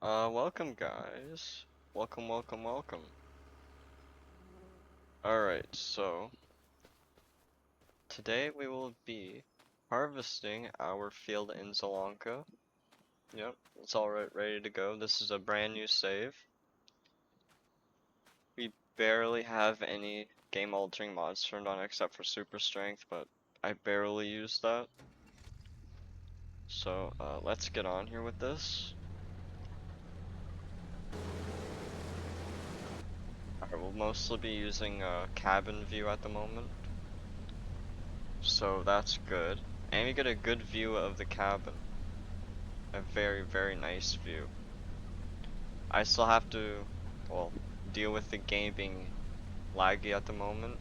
Welcome guys. Welcome. Alright, so today we will be harvesting our field in Zielonka. Yep, it's all ready to go. This is a brand new save. We barely have any game altering mods turned on except for super strength, but I barely use that. So let's get on here with this. Alright, we'll mostly be using cabin view at the moment. So that's good. And we get a good view of the cabin. A very nice view. I still have to, well, deal with the game being laggy at the moment,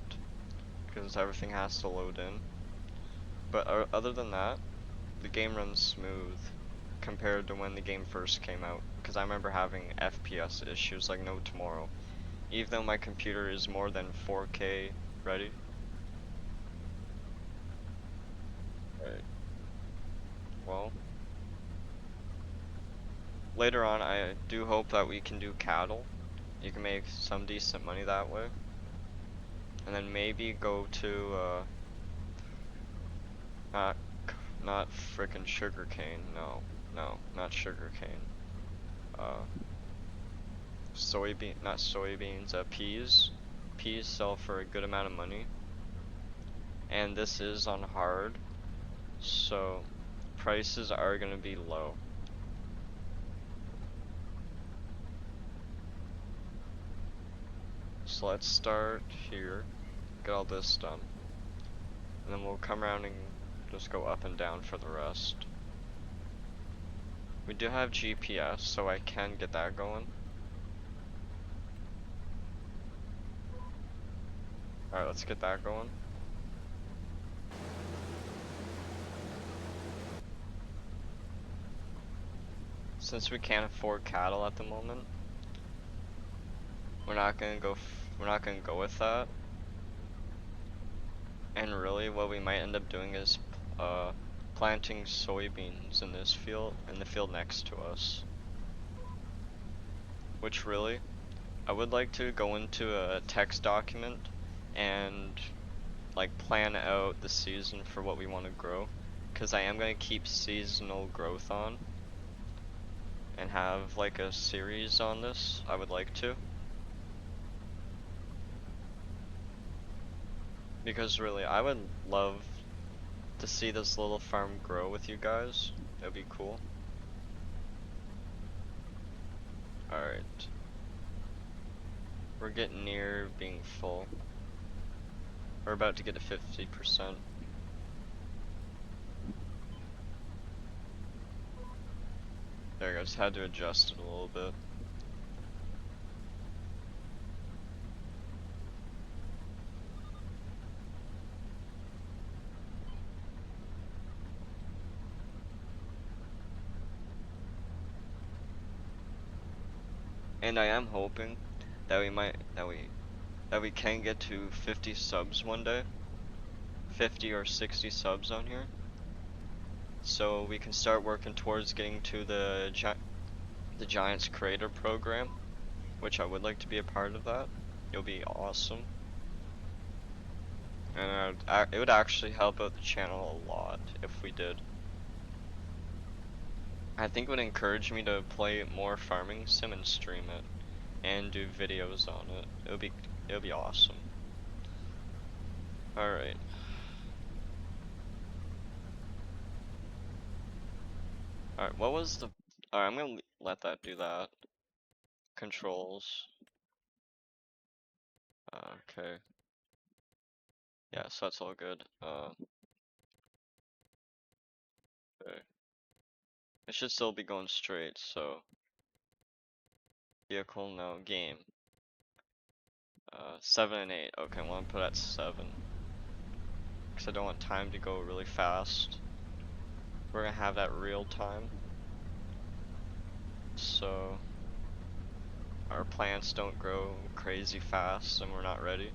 because everything has to load in. But other than that, the game runs smooth compared to when the game first came out, because I remember having FPS issues like no tomorrow. Even though my computer is more than 4K ready. Right. Well, later on I do hope that we can do cattle. You can make some decent money that way. And then maybe go to not not frickin' sugarcane. No, not sugarcane. Uh, not soybeans. Peas. Peas sell for a good amount of money. And this is on hard, so prices are gonna be low. So let's start here. Get all this done. And then we'll come around and just go up and down for the rest. We do have GPS, so I can get that going. Alright, let's get that going. Since we can't afford cattle at the moment, we're not gonna go with that. And really, what we might end up doing is planting soybeans in this field, in the field next to us. Which really, I would like to go into a text document and like plan out the season for what we want to grow, because I am going to keep seasonal growth on and have like a series on this. I would like to, because really I would love to see this little farm grow with you guys. That'd be cool. Alright, we're getting near being full. We're about to get to 50%. There, I just had to adjust it a little bit. And I am hoping that we can get to 50 subs one day. 50 or 60 subs on here. So we can start working towards getting to the Giants Creator Program, which I would like to be a part of that. It'll be awesome. And it would actually help out the channel a lot if we did. I think it would encourage me to play more farming sim and stream it and do videos on it. It would be awesome. Alright. Alright, what was the... Alright, I'm gonna let that do that. Controls. Okay. Yeah, so that's all good. Okay. It should still be going straight, so... Vehicle, no. Game. 7 and 8. Okay, I want to put at 7. Because I don't want time to go really fast. We're gonna have that real time. So... Our plants don't grow crazy fast and we're not ready.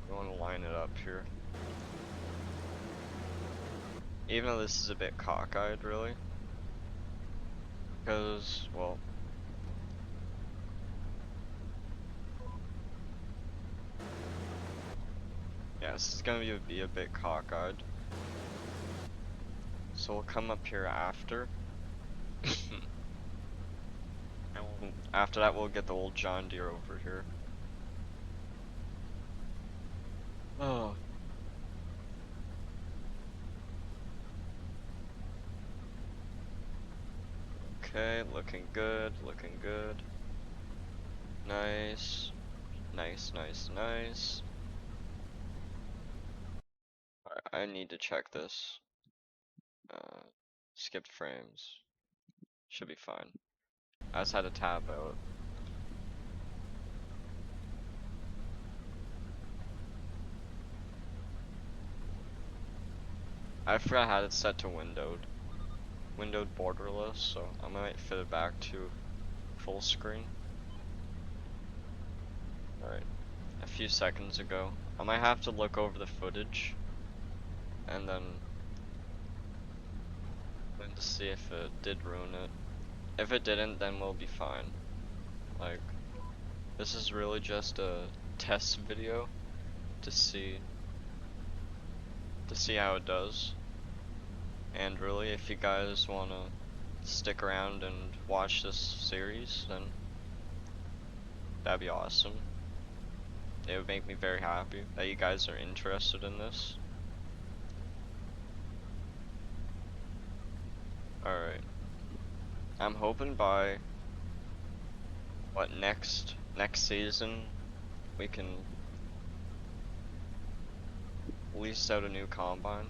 We want to line it up here. Even though this is a bit cockeyed, really. Because, well, yeah, this is gonna be a bit cockeyed. So we'll come up here after. And after that, we'll get the old John Deere over here. Oh. Okay, looking good, looking good. Nice. Nice, nice, nice. Alright, I need to check this. Skipped frames. Should be fine. I just had to tab out. I forgot how it's set to windowed. Windowed borderless, so I might fit it back to full screen. Alright. A few seconds ago. I might have to look over the footage and then to see if it did ruin it. If it didn't, then we'll be fine. Like, this is really just a test video to see how it does. And really, if you guys wanna stick around and watch this series, then that'd be awesome. It would make me very happy that you guys are interested in this. Alright. I'm hoping by what next season we can lease out a new combine.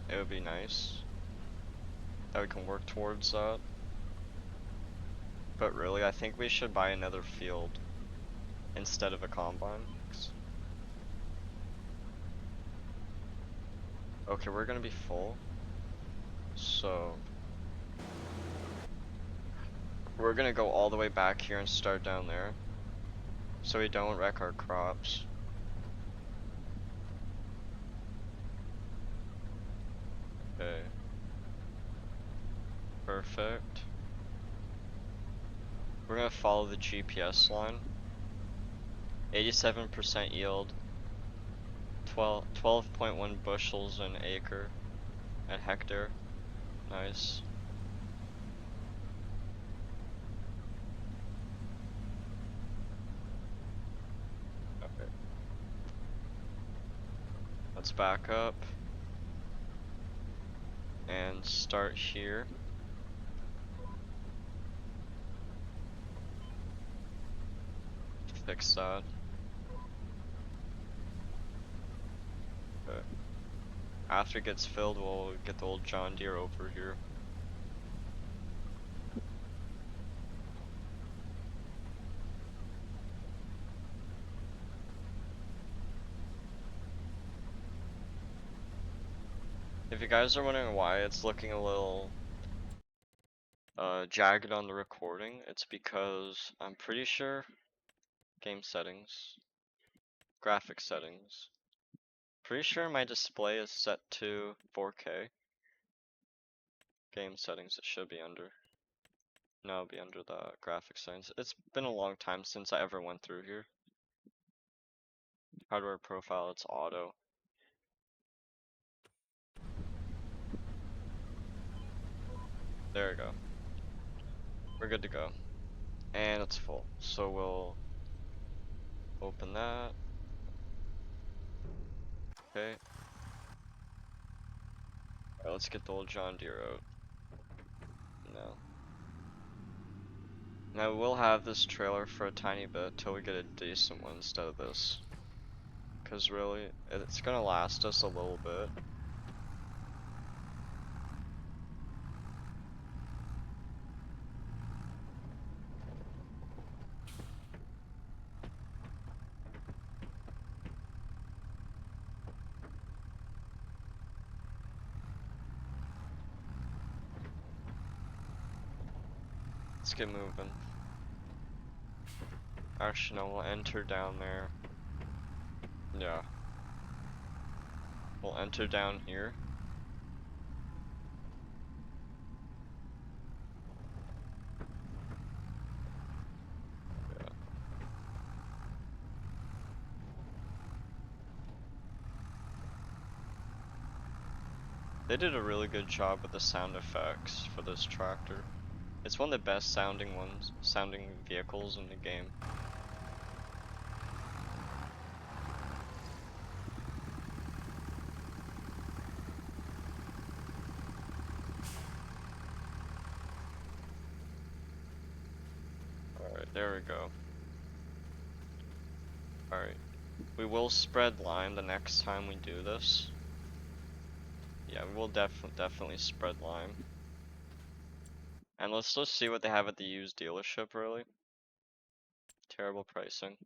It would be nice that we can work towards that. But really, I think we should buy another field instead of a combine. Okay, we're gonna be full. So we're gonna go all the way back here and start down there, so we don't wreck our crops. Okay. Perfect. We're gonna follow the GPS line. 87% yield. 12.1 bushels an acre at hectare. Nice. Okay. Let's back up and start here. Fix that. Okay. After it gets filled, we'll get the old John Deere over here. If you guys are wondering why it's looking a little jagged on the recording, it's because I'm pretty sure game settings, graphic settings, pretty sure my display is set to 4K. Game settings it should be under. No, it'll be under the graphic settings. It's been a long time since I ever went through here. Hardware profile, it's auto. There we go. We're good to go. And it's full. So we'll open that. Okay. Alright, let's get the old John Deere out. No. Now we'll have this trailer for a tiny bit till we get a decent one instead of this. Cause really, it's gonna last us a little bit. Let's get moving. Actually, no, we'll enter down there. Yeah. We'll enter down here. They did a really good job with the sound effects for this tractor. It's one of the best sounding vehicles in the game. Alright, there we go. Alright. We will spread lime the next time we do this. Yeah, we will definitely spread lime. And let's just see what they have at the used dealership, really. Terrible pricing.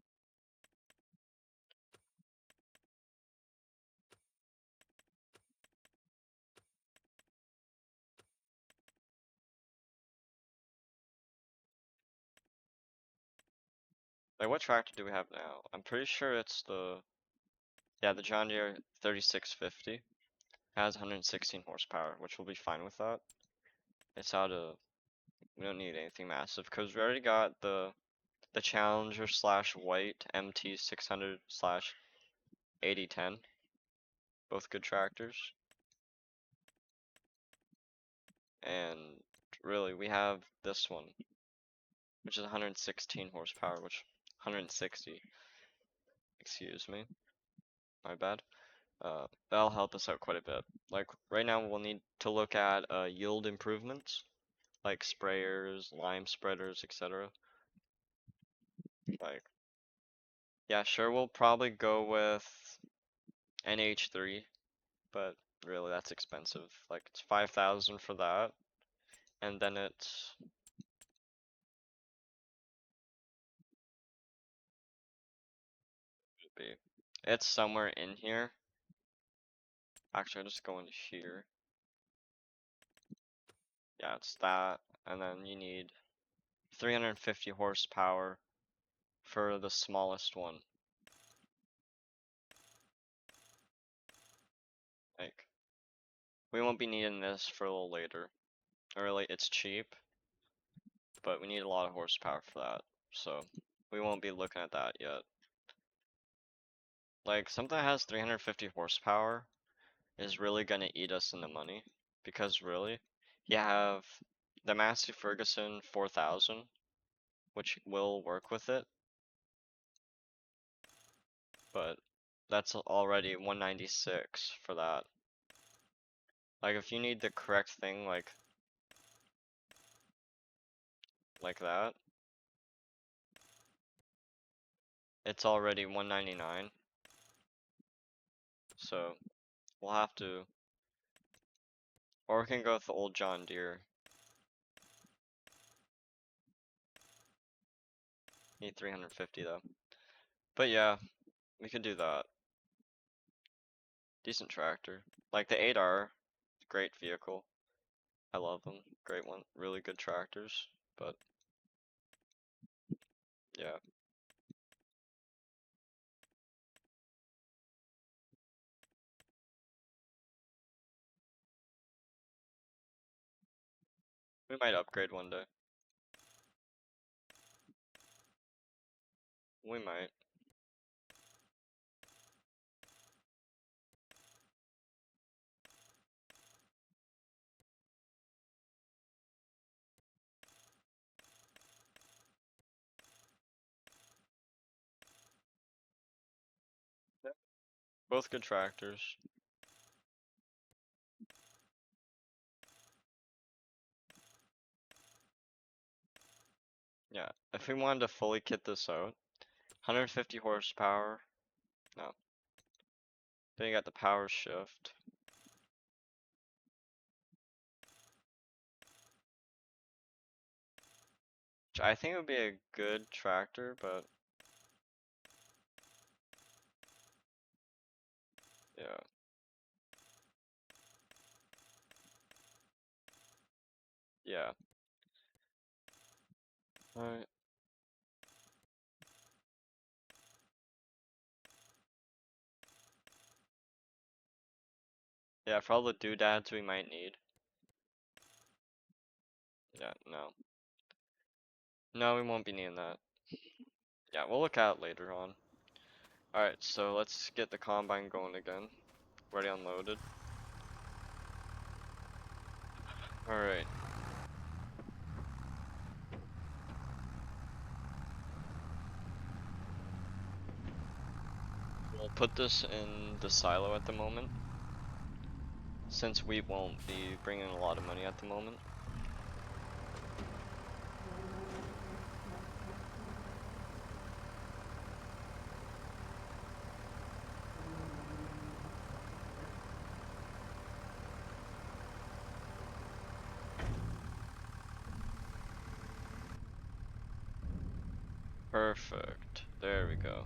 Like, what tractor do we have now? I'm pretty sure it's yeah, the John Deere 3650. Has 116 horsepower, which will be fine with that. It's we don't need anything massive, because we already got the Challenger slash white MT 600 slash 8010. Both good tractors. And really, we have this one, which is 116 horsepower, which 160, excuse me, my bad. That'll help us out quite a bit. Like right now, we'll need to look at yield improvements, like sprayers, lime spreaders, etc. Like, yeah, sure, we'll probably go with NH3, but really that's expensive. Like it's 5,000 for that, and then it's somewhere in here. Actually, I'll just go into here. Yeah, it's that, and then you need 350 horsepower for the smallest one. Like, we won't be needing this for a little later. Really, it's cheap, but we need a lot of horsepower for that, so we won't be looking at that yet. Like, something that has 350 horsepower is really gonna eat us in the money, because really, you have the Massey Ferguson 4000, which will work with it, but that's already 196 for that. Like, if you need the correct thing, like that, it's already 199. So we'll have to, or we can go with the old John Deere. Need 350 though. But yeah, we could do that. Decent tractor. Like the 8R, great vehicle. I love them. Great one. Really good tractors. But yeah, we might upgrade one day. We might. Yeah. Both good tractors. Yeah, if we wanted to fully kit this out, 150 horsepower. No. Then you got the power shift. Which I think would be a good tractor, but yeah. Yeah. Alright. Yeah, for all the doodads we might need. Yeah, no. No, we won't be needing that. Yeah, we'll look at it later on. Alright, so let's get the combine going again. Already unloaded. Alright. We'll put this in the silo at the moment, since we won't be bringing a lot of money at the moment. Perfect. There we go.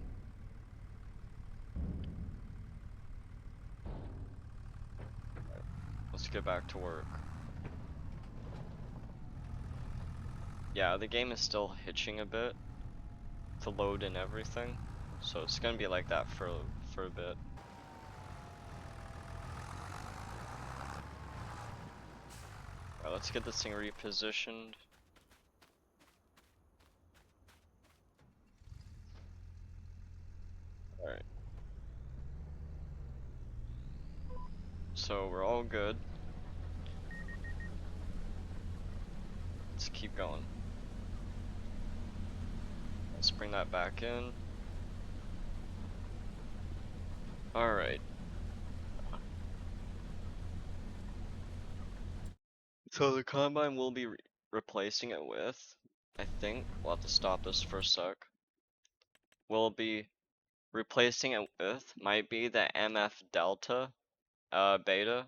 Let's get back to work. Yeah, the game is still hitching a bit to load in everything, so it's gonna be like that for a bit. Alright, let's get this thing repositioned. Alright. So we're all good. Let's keep going. Let's bring that back in. Alright. So the combine we'll be replacing it with, I think, we'll have to stop this for a sec. We'll be replacing it with, might be the MF Delta beta.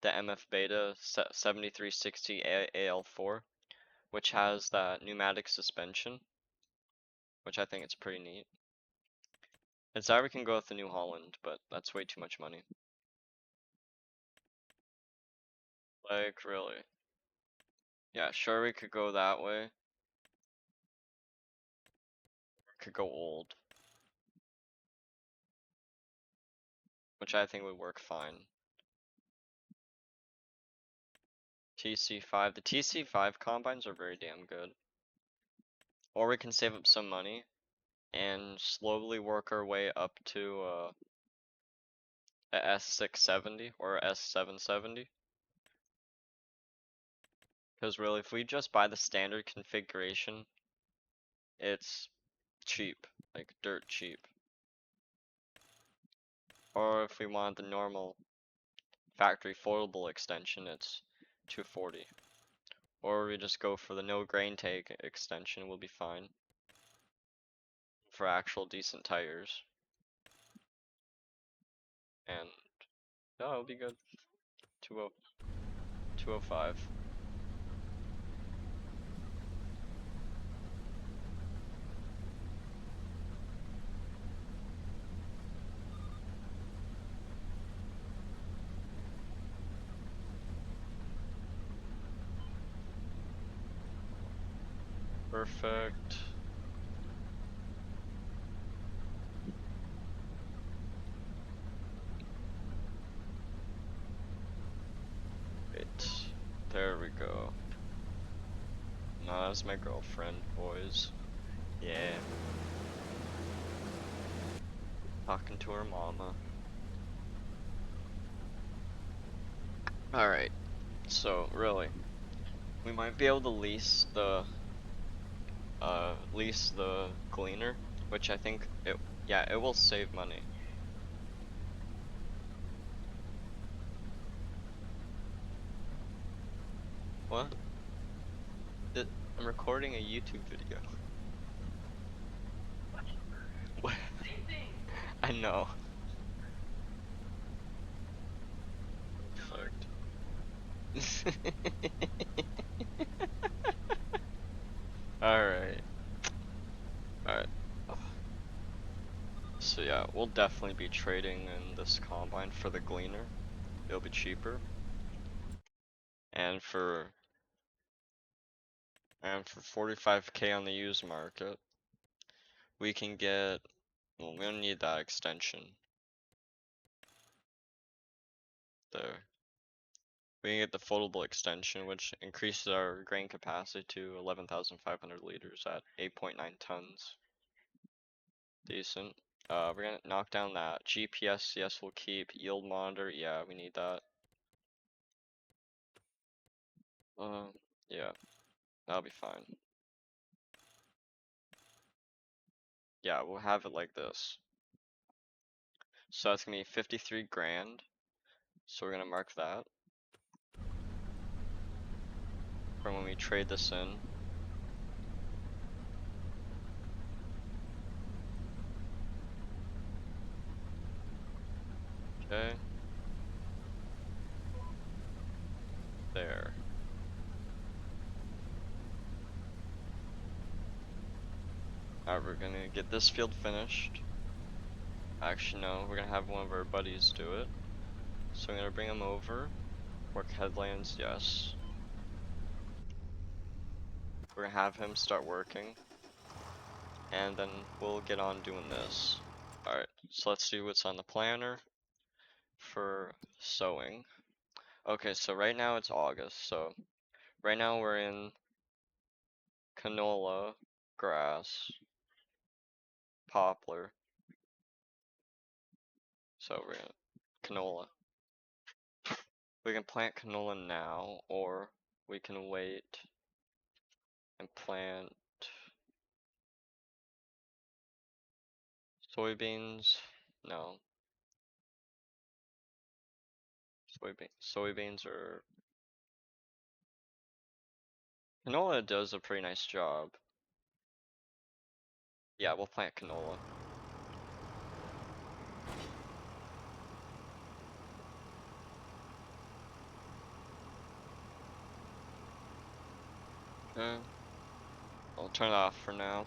The MF beta 7360 AL4, which has that pneumatic suspension, which I think it's pretty neat. It's either we can go with the New Holland, but that's way too much money. Like, really? Yeah, sure, we could go that way. We could go old, which I think would work fine. TC5. The TC5 combines are very damn good. Or we can save up some money and slowly work our way up to a S670 or a S770. Because really, if we just buy the standard configuration, it's cheap, like dirt cheap. Or if we want the normal factory foldable extension, it's 240. Or we just go for the no grain take extension, we'll be fine. For actual decent tires. And no, it'll be good. 205. Perfect. Wait. There we go. No, that's my girlfriend, boys. Yeah. Talking to her mama. Alright. So, really. We might be able to lease the gleaner, which I think it will save money. What? I'm recording a YouTube video. What? I know. Fucked. Alright. Alright. So yeah, we'll definitely be trading in this combine for the gleaner. It'll be cheaper. And for 45k on the used market, we can get, well, we don't need that extension. There. We can get the foldable extension, which increases our grain capacity to 11,500 liters at 8.9 tons. Decent. We're gonna knock down that GPS. Yes, we'll keep yield monitor. Yeah, we need that. Yeah, that'll be fine. Yeah, we'll have it like this. So that's gonna be 53 grand. So we're gonna mark that for when we trade this in. Okay. There. Alright, we're gonna get this field finished. Actually, no, we're gonna have one of our buddies do it. So I'm gonna bring him over. Work headlands, yes. We're gonna have him start working. And then we'll get on doing this. Alright, so let's see what's on the planner for sowing. Okay, so right now it's August, so right now we're in canola, grass, poplar. So we're in canola. We can plant canola now, or we can wait and plant soybeans. No, soybeans are canola does a pretty nice job. Yeah, we'll plant canola. Okay. I'll turn it off for now.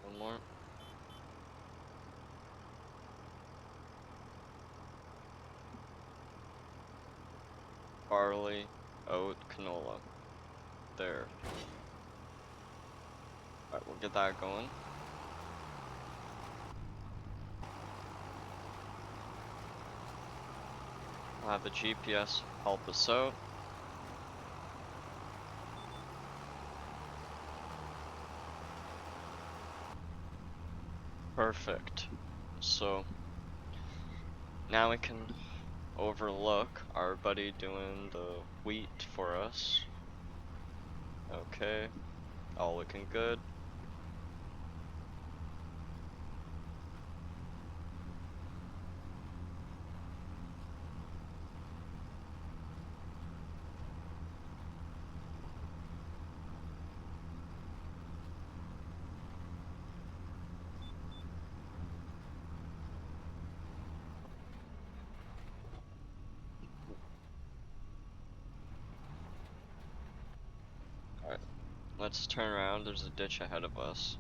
One more. Barley, oat, canola. There. Alright, we'll get that going. We'll have the GPS help us out. Perfect. So now we can overlook our buddy doing the wheat for us. Okay, all looking good. Alright, let's turn around. There's a ditch ahead of us.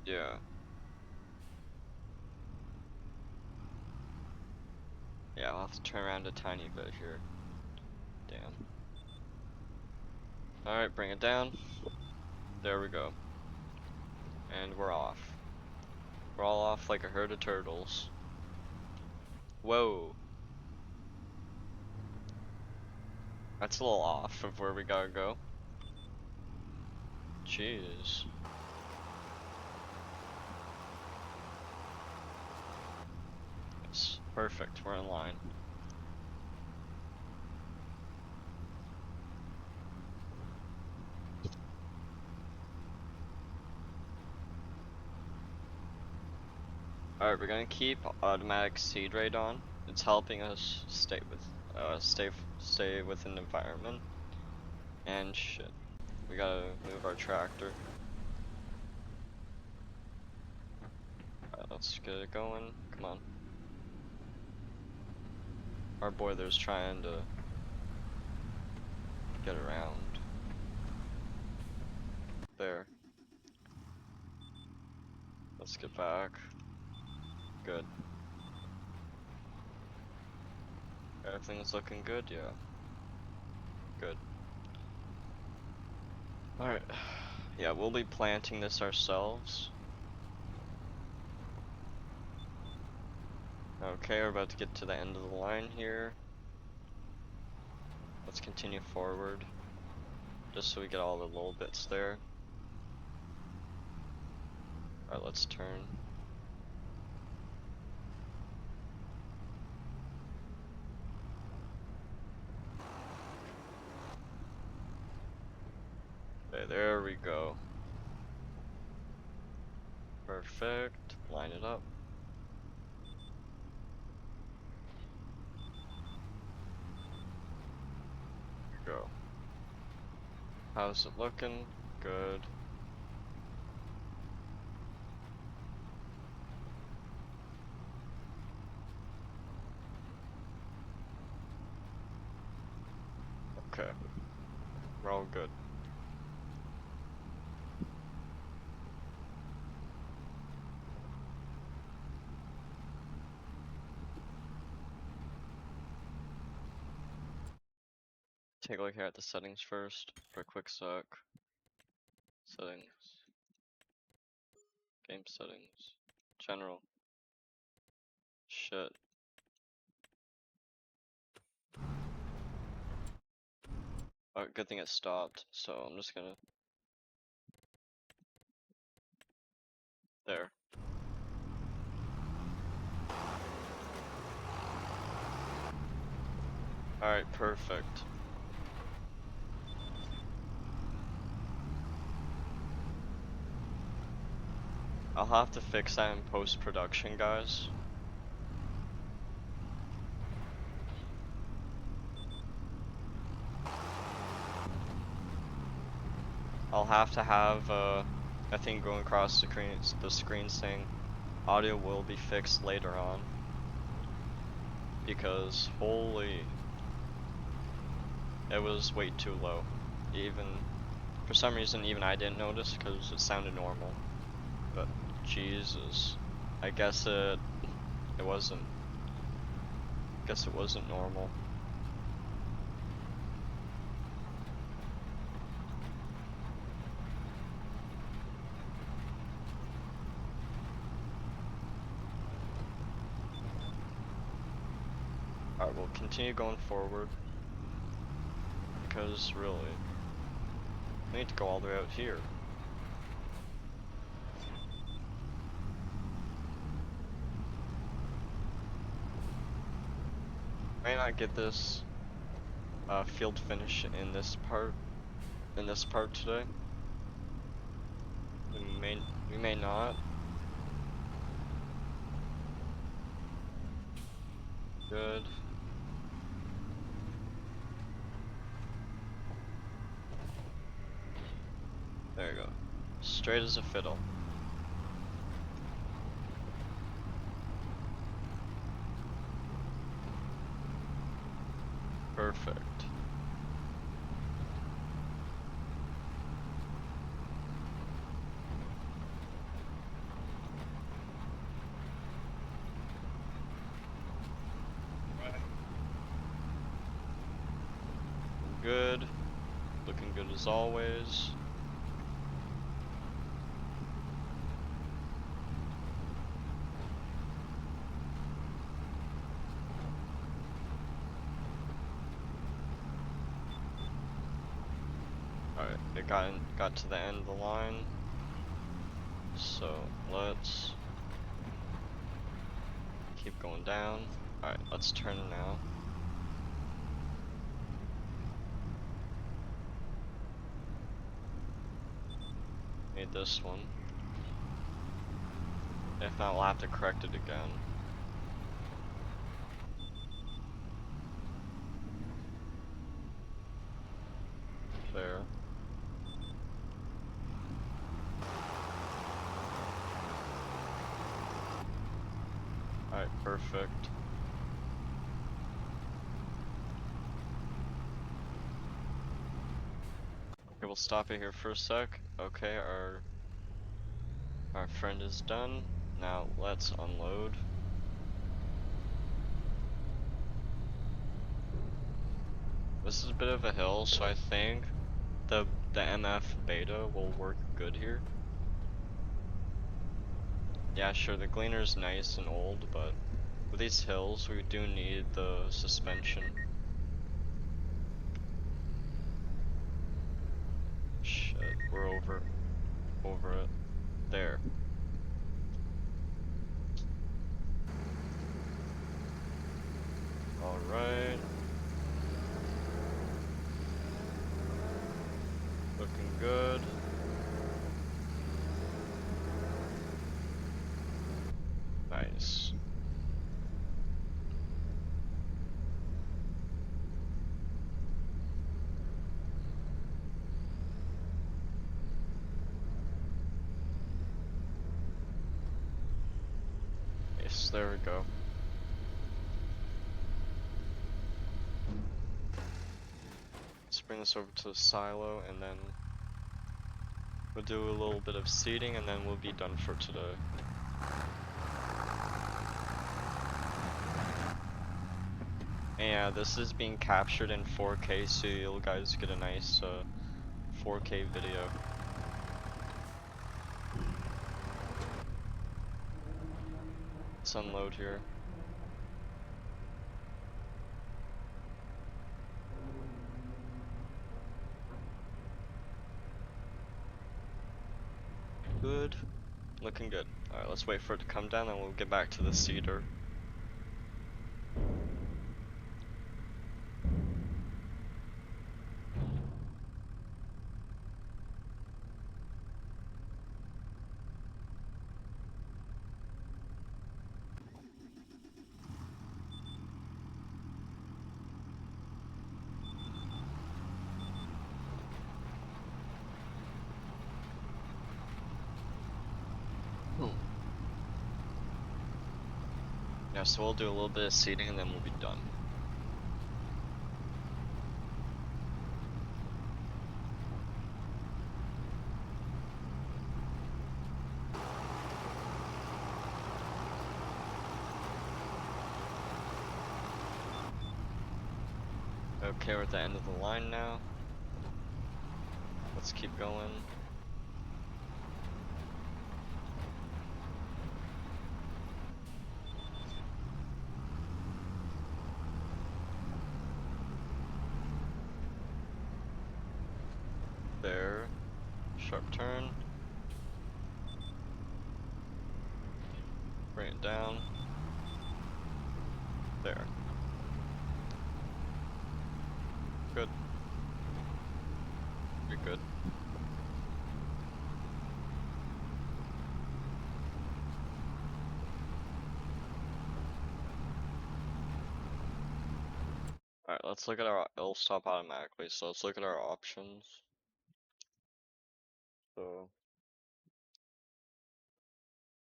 Yeah. Yeah, I'll have to turn around a tiny bit here. Damn. Alright, bring it down. There we go. And we're off. We're all off like a herd of turtles. Whoa. That's a little off of where we gotta go. Jeez. It's perfect, we're in line. Alright, we're gonna keep automatic seed rate on. It's helping us stay within the environment. And shit. We gotta move our tractor. Alright, let's get it going. Come on. Our boiler's trying to get around. There. Let's get back. Good. Everything's looking good, yeah. Good. Alright. Yeah, we'll be planting this ourselves. Okay, we're about to get to the end of the line here. Let's continue forward. just so we get all the little bits there. Alright, let's turn. Okay, there we go. Perfect. Line it up. Go. How's it looking? Good. Okay. We're all good. Take a look here at the settings first for a quick sec. Settings. Game settings. General. Shit. Oh, good thing it stopped, so I'm just gonna... There. Alright, perfect. I'll have to fix that in post-production, guys. I'll have to have a thing going across the screen saying audio will be fixed later on. Because holy, it was way too low. Even for some reason, even I didn't notice because it sounded normal. But Jesus, I guess it wasn't. Guess it wasn't normal. Alright, we'll continue going forward. Because really, we need to go all the way out here. May not get this field finish in this part today. We may not. Good. There you go. Straight as a fiddle. Perfect. Good. Looking good as always. Alright, it got to the end of the line. So let's keep going down. Alright, let's turn now. Need this one. If not, we'll have to correct it again. There. Alright, perfect. Okay, we'll stop it here for a sec. Okay, our friend is done. Now let's unload. This is a bit of a hill, so I think the MF beta will work good here. Yeah, sure, the Gleaner's nice and old, but with these hills, we do need the suspension. shit, we're over it. There. Alright. Looking good. Nice. Yes, there we go. Let's bring this over to the silo and then we'll do a little bit of seeding and then we'll be done for today. And yeah, this is being captured in 4K, so you guys get a nice 4K video. Let's unload here. Good. Looking good. Alright, let's wait for it to come down and we'll get back to the cedar. Yeah, so we'll do a little bit of seeding and then we'll be done. Okay, we're at the end of the line now. Let's keep going. There. Sharp turn. Bring it down. There. Good. You're good. Alright, let's look at our, it'll stop automatically, so let's look at our options. So,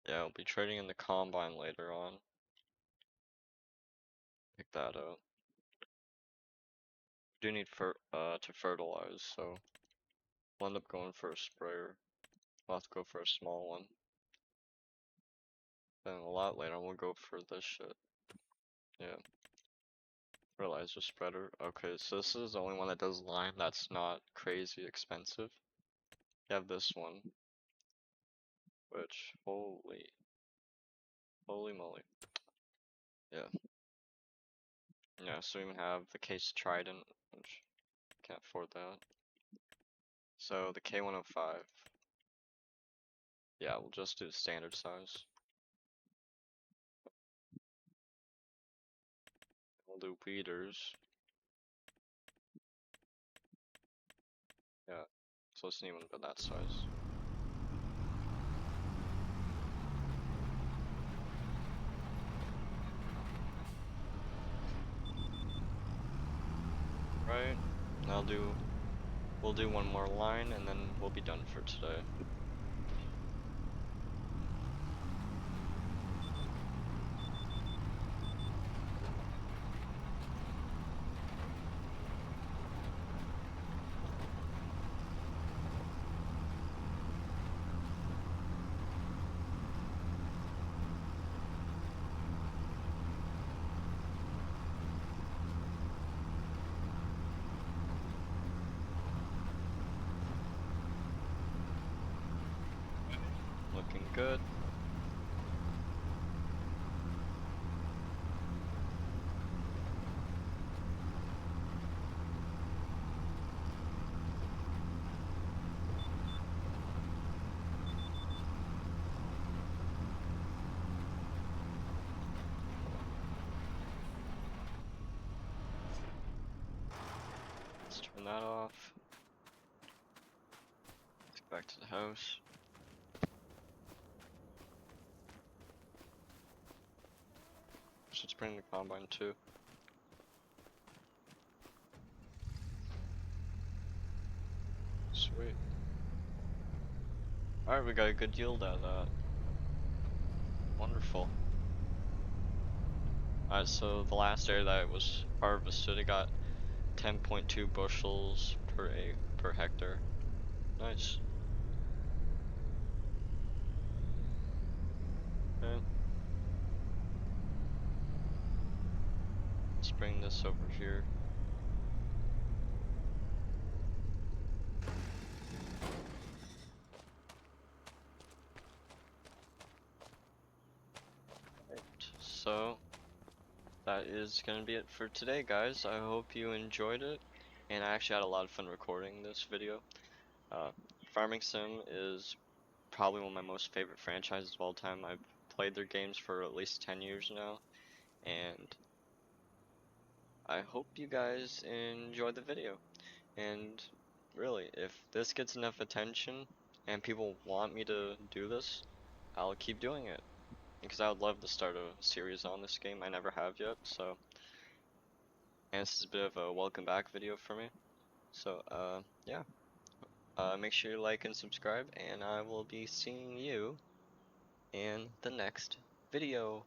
yeah, we'll be trading in the combine later on. Pick that up. We do need to fertilize, so we'll end up going for a sprayer. We'll have to go for a small one. Then a lot later we'll go for this shit. Yeah. Fertilizer spreader. Okay, so this is the only one that does lime that's not crazy expensive. You have this one, which holy moly. Yeah. Yeah, so we even have the case Trident, which can't afford that. So the K105. Yeah, we'll just do the standard size. We'll do weeders. Yeah. So let's need one about that size. Right. We'll do one more line and then we'll be done for today. Looking good. turn that off. Let's go back to the house. So let's bring the combine too. Sweet. Alright, we got a good yield out of that. Wonderful. Alright, so the last area that was harvested, it got 10.2 bushels per hectare. Nice. Okay. Let's bring this over here. Right. So that is gonna be it for today, guys. I hope you enjoyed it, and I actually had a lot of fun recording this video. Farming Sim is probably one of my most favorite franchises of all time. I've played their games for at least 10 years now, and I hope you guys enjoyed the video. And really, if this gets enough attention and people want me to do this, I'll keep doing it. Because I would love to start a series on this game. I never have yet, so. And this is a bit of a welcome back video for me. So, yeah. Make sure you like and subscribe, and I will be seeing you in the next video.